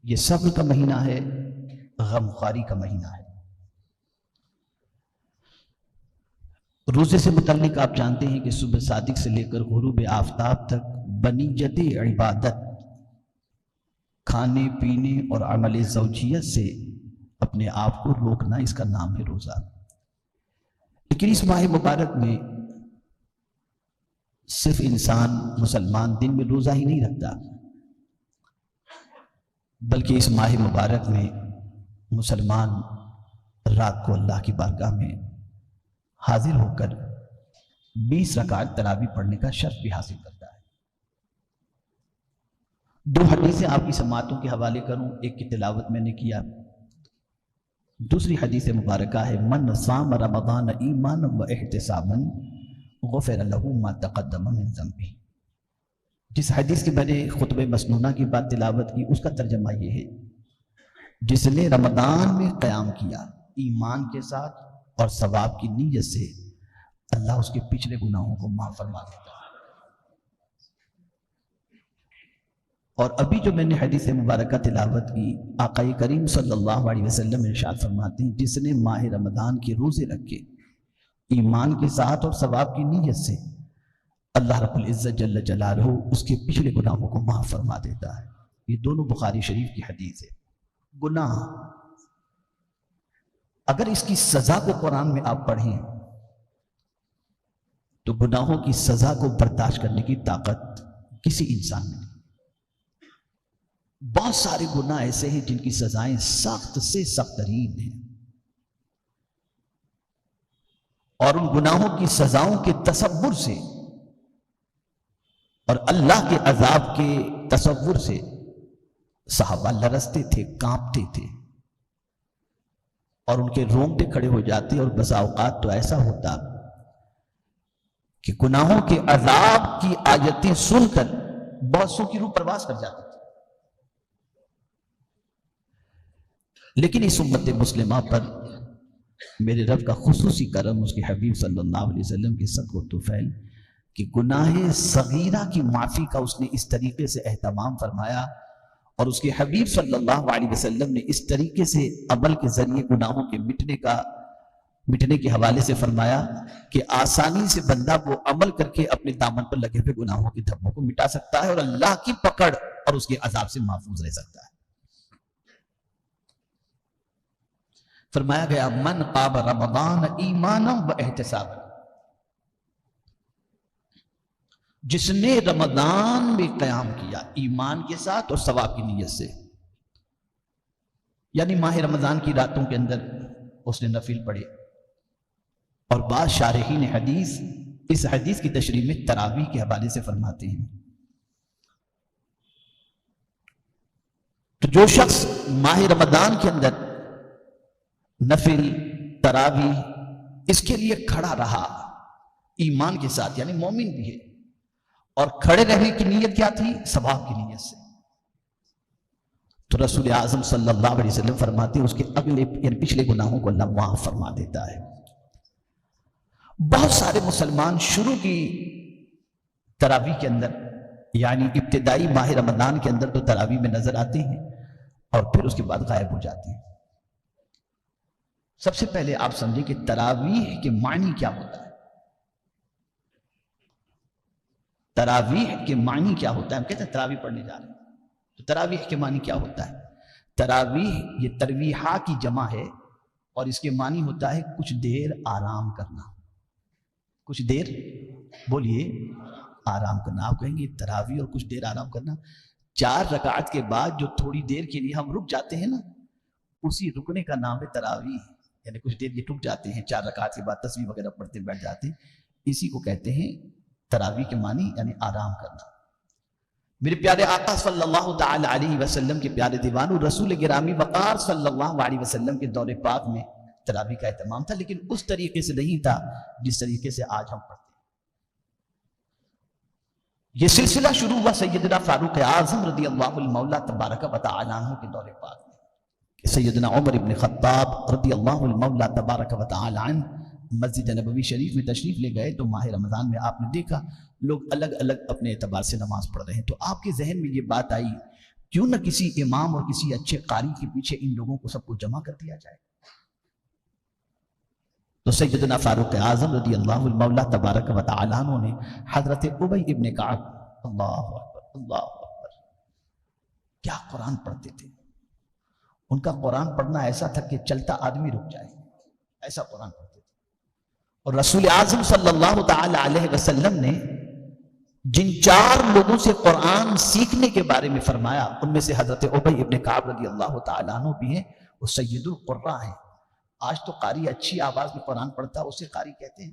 یہ صبر کا مہینہ ہے، غمخواری کا مہینہ ہے۔ روزے سے متعلق آپ جانتے ہیں کہ صبح صادق سے لے کر غروب آفتاب تک بنیت عبادت، کھانے پینے اور عمل زوجیت سے اپنے آپ کو روکنا، اس کا نام ہے روزہ۔ لیکن اس ماہ مبارک میں صرف انسان مسلمان دن میں روزہ ہی نہیں رکھتا، بلکہ اس ماہ مبارک میں مسلمان رات کو اللہ کی بارگاہ میں حاضر ہو کر 20 رکعت تراویح پڑھنے کا شرف بھی حاصل کرتا ہے۔ دو حدیثیں آپ کی سماعتوں کے حوالے کروں، ایک کی تلاوت میں نے کیا، دوسری حدیث مبارکہ ہے من صام رمضان ایمانا و احتسابا غفر له ما تقدم من ذنبه۔ جس حدیث کی میں نے خطبہ مسنونہ کی بات تلاوت کی، اس کا ترجمہ یہ ہے، جس نے رمضان میں قیام کیا ایمان کے ساتھ اور ثواب کی نیت سے، اللہ اس کے پچھلے گناہوں کو معاف فرما دیتا ہے۔ اور ابھی جو میں نے حدیث مبارکہ تلاوت کی، آقا کریم صلی اللہ علیہ وسلم ارشاد فرماتے ہیں، جس نے ماہ رمضان کے روزے رکھے ایمان کے ساتھ اور ثواب کی نیت سے، اللہ رب العزت جل جلالہ اس کے پچھلے گناہوں کو معاف فرما دیتا ہے۔ یہ دونوں بخاری شریف کی حدیث ہے۔ گناہ، اگر اس کی سزا کو قرآن میں آپ پڑھیں تو گناہوں کی سزا کو برداشت کرنے کی طاقت کسی انسان میں نہیں۔ بہت سارے گناہ ایسے ہیں جن کی سزائیں سخت سے سخت ترین ہیں، اور ان گناہوں کی سزاؤں کے تصور سے اور اللہ کے عذاب کے تصور سے صحابہ لرزتے تھے، کانپتے تھے، اور ان کے رونگٹے کھڑے ہو جاتے، اور بسا اوقات تو ایسا ہوتا کہ گناہوں کے عذاب کی آیتیں سن کر بہت سو کی روح پرواز کر جاتی تھی۔ لیکن اس امت مسلمہ پر میرے رب کا خصوصی کرم، اس کے حبیب صلی اللہ علیہ وسلم کے صدق و طفیل کہ گناہ صغیرہ کی معافی کا اس نے اس طریقے سے اہتمام فرمایا، اور اس کے حبیب صلی اللہ علیہ وسلم نے اس طریقے سے عمل کے ذریعے گناہوں کے مٹنے کے حوالے سے فرمایا کہ آسانی سے بندہ وہ عمل کر کے اپنے دامن پر لگے ہوئے گناہوں کے دھبوں کو مٹا سکتا ہے، اور اللہ کی پکڑ اور اس کے عذاب سے محفوظ رہ سکتا ہے۔ فرمایا گیا من قام رمضان ایمانا و احتسابا، جس نے رمضان میں قیام کیا ایمان کے ساتھ اور ثواب کی نیت سے، یعنی ماہ رمضان کی راتوں کے اندر اس نے نفل پڑھے۔ اور بعض شارحین حدیث اس حدیث کی تشریح میں تراویح کے حوالے سے فرماتے ہیں، تو جو شخص ماہ رمضان کے اندر نفل تراویح اس کے لیے کھڑا رہا ایمان کے ساتھ، یعنی مومن بھی ہے، اور کھڑے رہنے کی نیت کیا تھی؟ ثواب کی نیت سے، تو رسول اعظم صلی اللہ علیہ وسلم فرماتے ہیں اس کے اگلے یعنی پچھلے گناہوں کو اللہ معاف فرما دیتا ہے۔ بہت سارے مسلمان شروع کی تراویح کے اندر، یعنی ابتدائی ماہ رمضان کے اندر تو تراویح میں نظر آتے ہیں، اور پھر اس کے بعد غائب ہو جاتے ہیں۔ سب سے پہلے آپ سمجھیں کہ تراویح کے معنی کیا ہوتا ہے۔ تراویح کے معنی کیا ہوتا ہے؟ ہم کہتے ہیں تراویح پڑھنے جا رہے ہیں، تو تراویح کے معنی کیا ہوتا ہے؟ تراویح یہ ترویحہ کی جمع ہے، اور اس کے معنی ہوتا ہے کچھ دیر آرام کرنا۔ کچھ دیر بولیے آرام کرنا۔ آپ کہیں گے تراویح اور کچھ دیر آرام کرنا، 4 رکعت کے بعد جو تھوڑی دیر کے لیے ہم رک جاتے ہیں نا، اسی رکنے کا نام ہے تراویح، یعنی کچھ دیر یہ رک جاتے ہیں، 4 رکعت کے بعد تسبیح وغیرہ پڑھتے بیٹھ جاتے ہیں، اسی کو کہتے ہیں تراویح کے معنی، یعنی آرام کرنا۔ میرے پیارے آقا صلی اللہ تعالی علیہ وسلم کے پیارے دیوان اور رسول گرامی وقار صلی اللہ علیہ وسلم کے دور پاک میں تراویح کا اہتمام تھا، لیکن اس طریقے سے نہیں تھا جس طریقے سے آج ہم پڑھتے ہیں۔ یہ سلسلہ شروع ہوا سیدنا فاروق اعظم رضی اللہ المولا تبارک و تعالی عنہ کے دور پاک میں، کہ سیدنا عمر ابن خطاب رضی اللہ المولا تبارک و تعالی عنہ مسجد نبوی شریف میں تشریف لے گئے، تو ماہ رمضان میں آپ نے دیکھا لوگ الگ الگ اپنے اعتبار سے نماز پڑھ رہے ہیں، تو آپ کے ذہن میں یہ بات آئی کیوں نہ کسی امام اور کسی اچھے قاری کے پیچھے ان لوگوں کو سب کو جمع کر دیا جائے. تو سیدنا فاروق اعظم رضی اللہ المولا تبارک و تعالی عنہ نے حضرت ابی ابن کعب، اللہ اکبر اللہ اکبر، کیا قرآن پڑھتے تھے. ان کا قرآن پڑھنا ایسا تھا کہ چلتا آدمی رک جائے، ایسا قرآن پڑھتے تھے. اور رسول اعظم صلی اللہ تعالی علیہ وسلم نے جن 4 لوگوں سے قرآن سیکھنے کے بارے میں فرمایا، ان میں سے حضرت ابی ابن کعب رضی اللہ تعالی عنہ بھی ہیں. وہ سید القراء ہیں. آج تو قاری اچھی آواز میں قرآن پڑھتا ہے اسے قاری کہتے ہیں.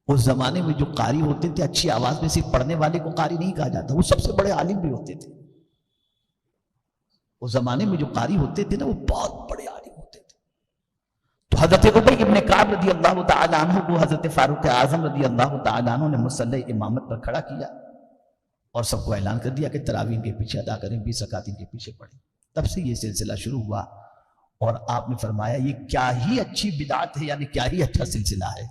اس زمانے میں جو قاری ہوتے تھے اچھی آواز میں صرف پڑھنے والے کو قاری نہیں کہا جاتا، وہ سب سے بڑے عالم بھی ہوتے تھے. اس زمانے میں جو قاری ہوتے تھے نا وہ بہت بڑے عالم ہوتے تھے. تو حضرت ابی ابن کعب رضی اللہ تعالی عنہ کو حضرت فاروق اعظم رضی اللہ تعالی عنہ نے مصلی امامت پر کھڑا کیا اور سب کو اعلان کر دیا کہ تراویح کے پیچھے ادا کریں، 20 رکعت کے پیچھے پڑھیں. تب سے یہ سلسلہ شروع ہوا اور آپ نے فرمایا یہ کیا ہی اچھی بدعت ہے، یعنی کیا ہی اچھا سلسلہ ہے.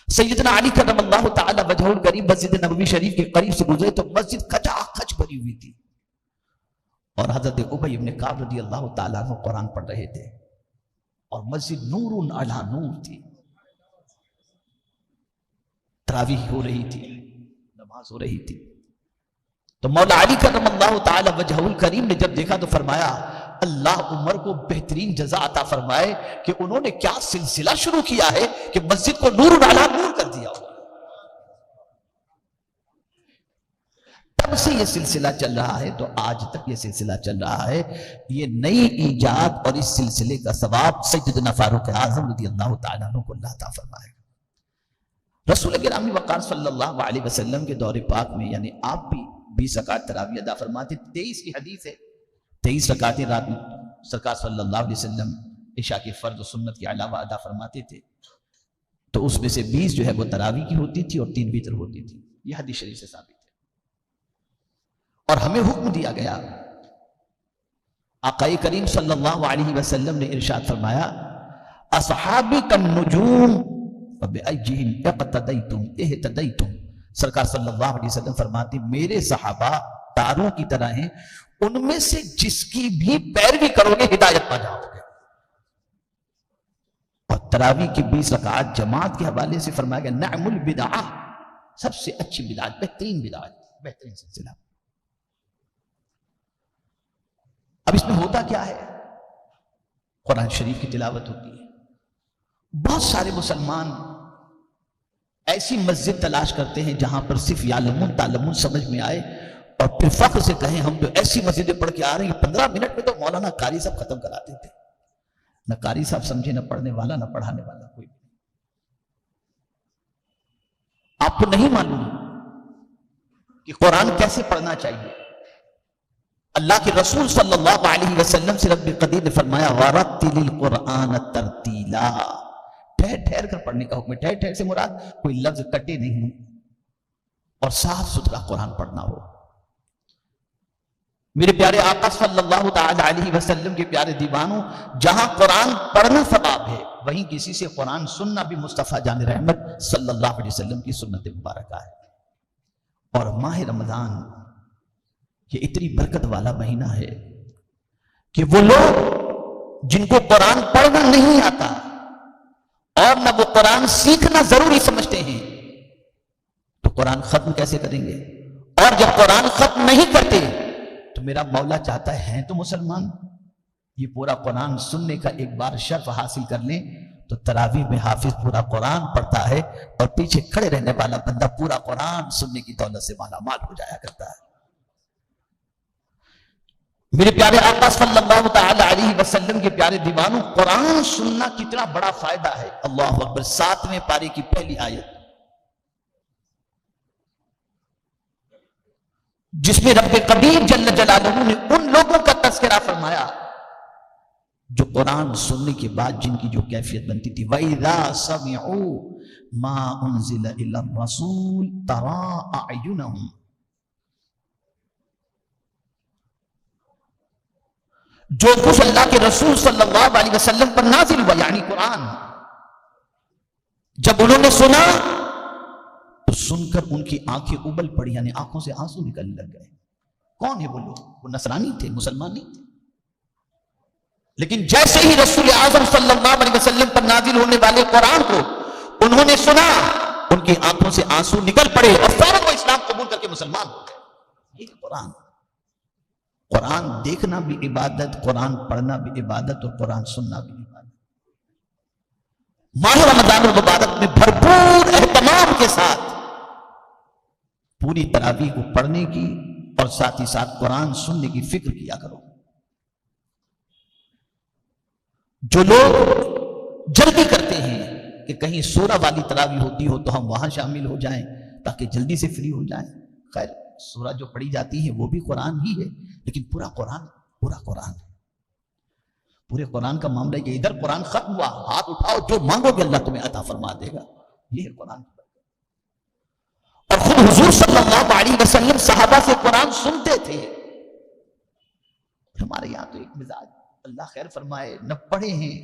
سیدنا علی کرم اللہ تعالی وجہہ الکریم مسجد نبوی شریف کے قریب سے گزرے تو مسجد کھچا کھچ بھری ہوئی تھی اور حضرت ابی ابن کعب رضی اللہ تعالیٰ عنہ قرآن پڑھ رہے تھے اور مسجد نور علی نور تھی. تراویح ہو رہی تھی، نماز ہو رہی تھی. تو مولا علی کرم اللہ تعالی وجہہ الکریم نے جب دیکھا تو فرمایا اللہ عمر کو بہترین جزا عطا فرمائے کہ انہوں نے کیا سلسلہ شروع کیا ہے کہ مسجد کو نور علی نور کر دیا ہوا. تب سے یہ سلسلہ چل رہا ہے تو آج تک یہ سلسلہ چل رہا ہے. یہ نئی ایجاد اور اس سلسلے کا ثواب سیدنا فاروق اعظم رضی اللہ تعالیٰ عنہ کو اللہ عطا فرمائے. رسول گرامی وقار صلی اللہ علیہ وسلم کے دور پاک میں یعنی آپ بھی 20 رکعت تراویح ادا فرماتے. 23 کی حدیث ہے، 23 رکعتیں رات میں سرکار صلی اللہ علیہ وسلم عشاء کے فرض و سنت کے علاوہ ادا فرماتے تھے. تو اس میں سے 20 جو ہے وہ تراویح کی ہوتی تھی اور 3 وتر ہوتی تھی. یہ حدیث شریف سے ثابت ہے. اور ہمیں حکم دیا گیا، آقا کریم صلی اللہ علیہ وسلم نے ارشاد فرمایا اصحابی کالنجوم فبأیہم اقتدیتم اہتدیتم. سرکار صلی اللہ علیہ وسلم فرماتے میرے صحابہ تاروں کی طرح ہیں، ان میں سے جس کی بھی پیروی کرو گے ہدایت پا جاؤ گے. اور تراویح کی 20 رکعات جماعت کے حوالے سے فرمایا گیا نعم البدعہ، سب سے اچھی بدعت، بہترین بدعت، بہترین سلسلہ. اب اس میں ہوتا کیا ہے؟ قرآن شریف کی تلاوت ہوتی ہے. بہت سارے مسلمان ایسی مسجد تلاش کرتے ہیں جہاں پر صرف یعلمون تعلمون سمجھ میں آئے اور پھر فخر سے کہیں ہم تو ایسی مسجدیں پڑھ کے آ رہے ہیں 15 منٹ میں تو مولانا قاری صاحب ختم کراتے تھے. نہ قاری صاحب سمجھے، نہ پڑھنے والا نہ پڑھانے والا کوئی بھی. آپ کو نہیں معلوم کہ قرآن کیسے پڑھنا چاہیے. اللہ کے رسول صلی اللہ علیہ وسلم سے رب قدیر نے فرمایا وَرَتِّلِ الْقُرْآنَ تَرْتِيلًا. ٹھہر ٹھہر کر پڑھنے کا حکم ہے. ٹھہر ٹھہر سے مراد کوئی لفظ کٹے نہیں اور صاف ستھرا قرآن پڑھنا ہو. میرے پیارے آقا صلی اللہ تعالی علیہ وسلم کے پیارے دیوانوں، جہاں قرآن پڑھنا ثواب ہے وہیں کسی سے قرآن سننا بھی مصطفیٰ جان رحمت صلی اللہ علیہ وسلم کی سنت مبارکہ ہے. اور ماہ رمضان یہ اتنی برکت والا مہینہ ہے کہ وہ لوگ جن کو قرآن پڑھنا نہیں آتا اور نہ وہ قرآن سیکھنا ضروری سمجھتے ہیں تو قرآن ختم کیسے کریں گے؟ اور جب قرآن ختم نہیں کرتے تو میرا مولا چاہتا ہے تو مسلمان یہ پورا قرآن سننے کا ایک بار شرف حاصل کر لیں تو تراویح میں حافظ پورا قرآن پڑھتا ہے اور پیچھے کھڑے رہنے والا بندہ پورا قرآن سننے کی دولت سے مالا مال ہو جایا کرتا ہے. میرے پیارے آقا صلی اللہ تعالی علیہ وسلم کے پیارے دیوانوں، قرآن سننا کتنا بڑا فائدہ ہے. اللہ اکبر. 7ویں پارے کی پہلی آیت جس میں رب قدیر جل جلالہ نے ان لوگوں کا تذکرہ فرمایا جو قرآن سننے کے بعد جن کی جو کیفیت بنتی تھی وَإِذَا سَمِعُوا مَا أُنزِلَ إِلَى الرَّسُولِ تَرَىٰ أَعْيُنَهُمْ. جو کچھ اللہ کے رسول صلی اللہ علیہ وسلم پر نازل ہوا یعنی قرآن، جب انہوں نے سنا تو سن کر ان کی آنکھیں ابل پڑی یعنی آنکھوں سے آنسو نکلنے لگ گئے. کون ہے وہ لوگ؟ وہ نصرانی تھے، مسلمان نہیں تھے. لیکن جیسے ہی رسول اعظم صلی اللہ علیہ وسلم پر نازل ہونے والے قرآن کو انہوں نے سنا، ان کی آنکھوں سے آنسو نکل پڑے اور فوراً وہ اسلام قبول کر کے مسلمان ہو گئے. یہ قرآن، قرآن دیکھنا بھی عبادت، قرآن پڑھنا بھی عبادت، اور قرآن سننا بھی عبادت. ماہ رمضان المبارک میں بھرپور اہتمام کے ساتھ پوری تراویح کو پڑھنے کی اور ساتھ ہی ساتھ قرآن سننے کی فکر کیا کرو. جو لوگ جلدی کرتے ہیں کہ کہیں سورہ والی تراویح ہوتی ہو تو ہم وہاں شامل ہو جائیں تاکہ جلدی سے فری ہو جائیں. خیر، سورہ جو پڑھی جاتی ہے وہ بھی قرآن ہی ہے، لیکن پورا قرآن پورے قرآن کا معاملہ ہے کہ ادھر قرآن ختم ہوا، ہاتھ اٹھاؤ، جو مانگو گے اللہ تمہیں عطا فرما دے گا. یہ ہے قرآن. اور خود حضور صلی اللہ علیہ وسلم صحابہ سے قرآن سنتے تھے. ہمارے یہاں تو ایک مزاج، اللہ خیر فرمائے، نہ پڑھے ہیں،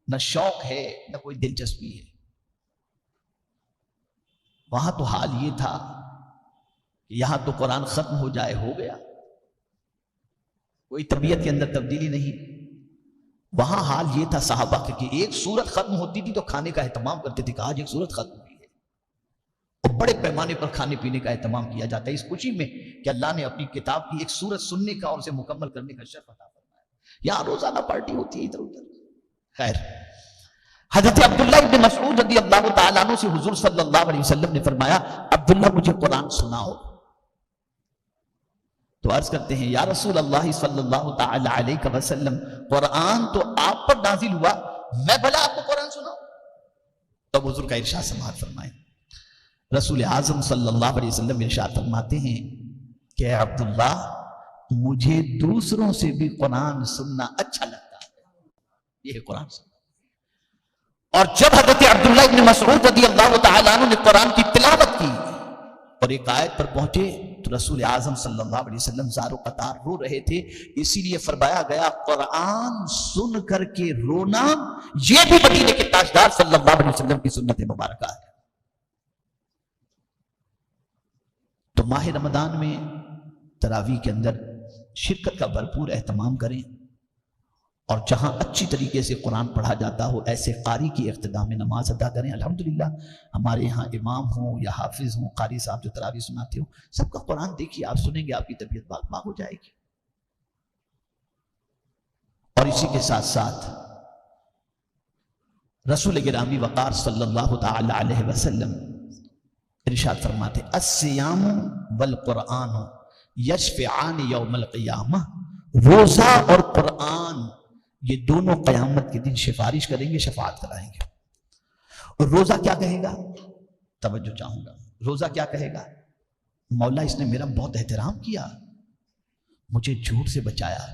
نہ شوق ہے، نہ کوئی دلچسپی ہے. وہاں تو حال یہ تھا کہ یہاں تو قرآن ختم ہو جائے ہو گیا، کوئی طبیعت کے اندر تبدیلی نہیں. وہاں حال یہ تھا صحابہ کہ ایک سورت ختم ہوتی تھی تو کھانے کا اہتمام کرتے تھے کہ آج ایک سورت ختم ہوئی ہے، اور بڑے پیمانے پر کھانے پینے کا اہتمام کیا جاتا ہے اس خوشی میں کہ اللہ نے اپنی کتاب کی ایک سورت سننے کا اور اسے مکمل کرنے کا شرف عطا فرمایا. یہاں روزانہ پارٹی ہوتی ہے ادھر ادھر. خیر، حضرت عبداللہ ابن مسعود رضی اللہ تعالیٰ عنہ سے حضور صلی اللہ علیہ وسلم نے فرمایا، عبداللہ مجھے قرآن سناؤ. تو عرض کرتے ہیں، یا رسول اللہ صلی اللہ تعالی علیہ وسلم، قرآن تو آپ پر نازل ہوا، میں بھلا آپ کو قرآن سناؤں؟ تب حضور کا ارشاد سماعت فرمائیں. رسول اعظم صلی اللہ علیہ وسلم ارشاد فرماتے ہیں کہ اے عبداللہ، مجھے دوسروں سے بھی قرآن سننا اچھا لگتا ہے. یہ ہے قرآن سننا. اور جب حضرت عبداللہ ابن مسعود رضی اللہ تعالیٰ عنہ نے قرآن کی تلاوت کی اور ایک آیت پر پہنچے تو رسول اعظم صلی اللہ علیہ وسلم زار و قطار رو رہے تھے. اسی لیے فرمایا گیا، قرآن سن کر کے رونا یہ بھی مدینے کے تاجدار صلی اللہ علیہ وسلم کی سنت مبارکہ ہے. تو ماہ رمضان میں تراویح کے اندر شرکت کا بھرپور اہتمام کریں، اور جہاں اچھی طریقے سے قرآن پڑھا جاتا ہو ایسے قاری کی اقتداء میں نماز ادا کریں. الحمدللہ ہمارے یہاں امام ہوں یا حافظ ہوں، قاری صاحب جو تراویح سناتے ہوں، سب کا قرآن دیکھیے، آپ سنیں گے آپ کی طبیعت باغ ہو جائے گی. اور اسی کے ساتھ ساتھ رسول گرامی وقار صلی اللہ تعالی علیہ وسلم ارشاد فرماتے، الصیام والقرآن یشفعان یوم القیامہ. روزہ اور قرآن یہ دونوں قیامت کے دن سفارش کریں گے، شفاعت کرائیں گے. اور روزہ کیا کہے گا؟ توجہ چاہوں گا. روزہ کیا کہے گا؟ مولا اس نے میرا بہت احترام کیا، مجھے جھوٹ سے بچایا،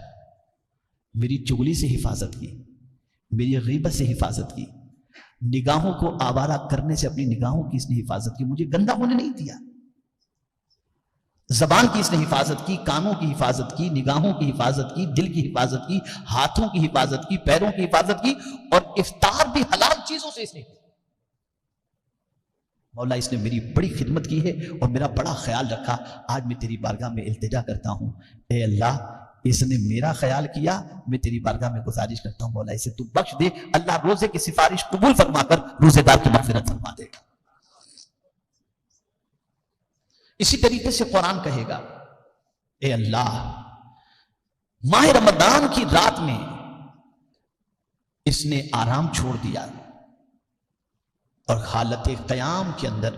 میری چغلی سے حفاظت کی، میری غیبت سے حفاظت کی، نگاہوں کو آوارہ کرنے سے اپنی نگاہوں کی اس نے حفاظت کی، مجھے گندا ہونے نہیں دیا. زبان کی اس نے حفاظت کی، کانوں کی حفاظت کی، نگاہوں کی حفاظت کی، دل کی حفاظت کی، ہاتھوں کی حفاظت کی، پیروں کی حفاظت کی، اور افطار بھی حلال چیزوں سے اس نے. مولا اس نے میری بڑی خدمت کی ہے اور میرا بڑا خیال رکھا. آج میں تیری بارگاہ میں التجا کرتا ہوں، اے اللہ اس نے میرا خیال کیا، میں تیری بارگاہ میں گزارش کرتا ہوں مولا اسے تو بخش دے. اللہ روزے کی سفارش قبول فرما کر روزے دار کی مغفرت فرما دے گا. اسی طریقے سے قرآن کہے گا، اے اللہ ماہ رمضان کی رات میں اس نے آرام چھوڑ دیا اور حالت قیام کے اندر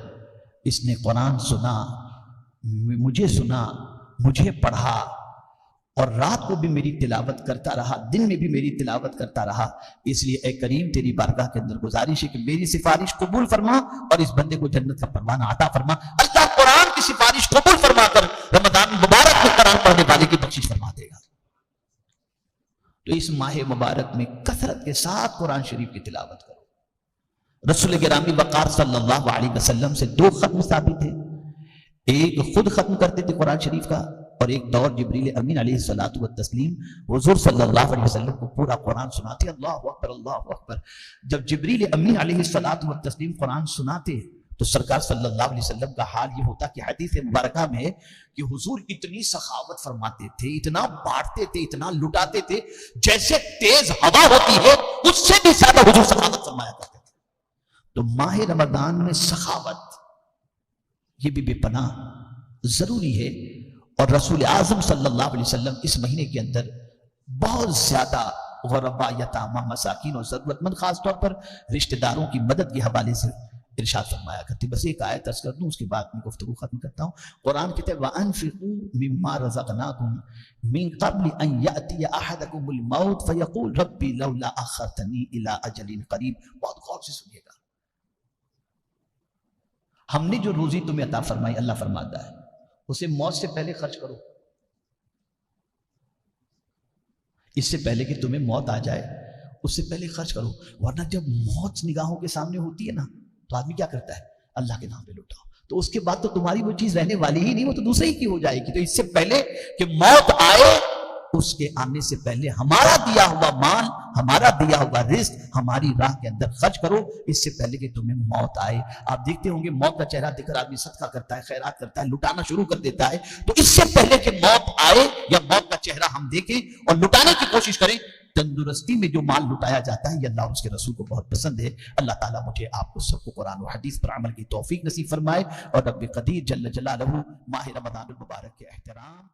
اس نے قرآن سنا، مجھے پڑھا، اور رات کو بھی میری تلاوت کرتا رہا، دن میں بھی میری تلاوت کرتا رہا. اس لیے اے کریم تیری بارگاہ کے اندر گزارش ہے کہ میری سفارش قبول فرما اور اس بندے کو جنت کا پروانہ عطا فرما. اللہ قرآن کی سفارش قبول فرما کر رمضان مبارک میں قرآن پڑھنے والے کی بخشش فرما دے گا. تو اس ماہ مبارک میں کثرت کے ساتھ قرآن شریف کی تلاوت کرو. رسول گرامی وقار صلی اللہ علیہ وسلم سے 2 ختم ثابت ہیں. ایک خود ختم کرتے تھے قرآن شریف کا، اور ایک دور جبریل امین علیہ الصلوۃ والتسلیم حضور صلی اللہ علیہ وسلم کو پورا قرآن سناتے. اللہ اکبر اللہ اکبر. جب جبریل امین علیہ الصلوۃ والتسلیم قرآن سناتے تو سرکار صلی اللہ علیہ وسلم کا حال یہ ہوتا کہ حدیث مبارکہ میں ہے کہ حضور اتنی سخاوت فرماتے تھے، اتنا بانٹتے تھے، اتنا لٹاتے تھے، جیسے تیز ہوا ہوتی ہے اس سے بھی زیادہ حضور سخاوت فرمایا کرتے تھے۔ تو ماہ رمضان میں سخاوت یہ بھی بے پناہ ضروری ہے، اور رسول اعظم صلی اللہ علیہ وسلم اس مہینے کے اندر بہت زیادہ غربا، یتاما، مساکین اور ضرورت مند، خاص طور پر رشتہ داروں کی مدد کے حوالے سے ارشاد فرمایا کرتے۔ بس ایک آیت عرض کر دوں، اس کے بعد میں گفتگو ختم کرتا ہوں۔ قرآن کہتے ہیں وَأَنفِقُوا مِمَّا رَزَقْنَاكُمْ مِن قَبْلِ أَن يَأْتِيَ أَحَدَكُمُ الْمَوْتُ فَيَقُولُ رَبِّ لَوْلَا أَخَّرْتَنِي إِلَىٰ أَجَلٍ قَرِيبٍ۔ بہت غور سے سنیے گا، ہم نے جو روزی تمہیں عطا فرمائی، اللہ فرماتا ہے اسے موت سے پہلے خرچ کرو، اس سے پہلے کہ تمہیں موت آ جائے اس سے پہلے خرچ کرو، ورنہ جب موت نگاہوں کے سامنے ہوتی ہے نا تو آدمی کیا کرتا ہے؟ اللہ کے نام پہ لٹاؤ، تو اس کے بعد تو تمہاری وہ چیز رہنے والی ہی نہیں، وہ تو دوسرے ہی کی ہو جائے گی۔ تو اس سے پہلے کہ موت آئے، اس کے آنے سے پہلے ہمارا دیا ہوا مال، ہمارا دیا ہوا رزق ہماری راہ کے اندر خرچ کرو، اس سے پہلے کہ تمہیں موت آئے۔ آپ دیکھتے ہوں گے موت کا چہرہ دیکھ کر آدمی صدقہ کرتا ہے، خیرات کرتا ہے، لٹانا شروع کر دیتا ہے۔ تو اس سے پہلے کہ موت آئے یا موت کا چہرہ ہم دیکھیں اور لٹانے کی کوشش کریں، تندرستی میں جو مال لٹایا جاتا ہے یہ اللہ اور اس کے رسول کو بہت پسند ہے۔ اللہ تعالیٰ مجھے آپ کو سب کو قرآن و حدیث پر عمل کی توفیق نصیب فرمائے، اور رب قدیر جل جلالہ ماہ رمضان المبارک کے احترام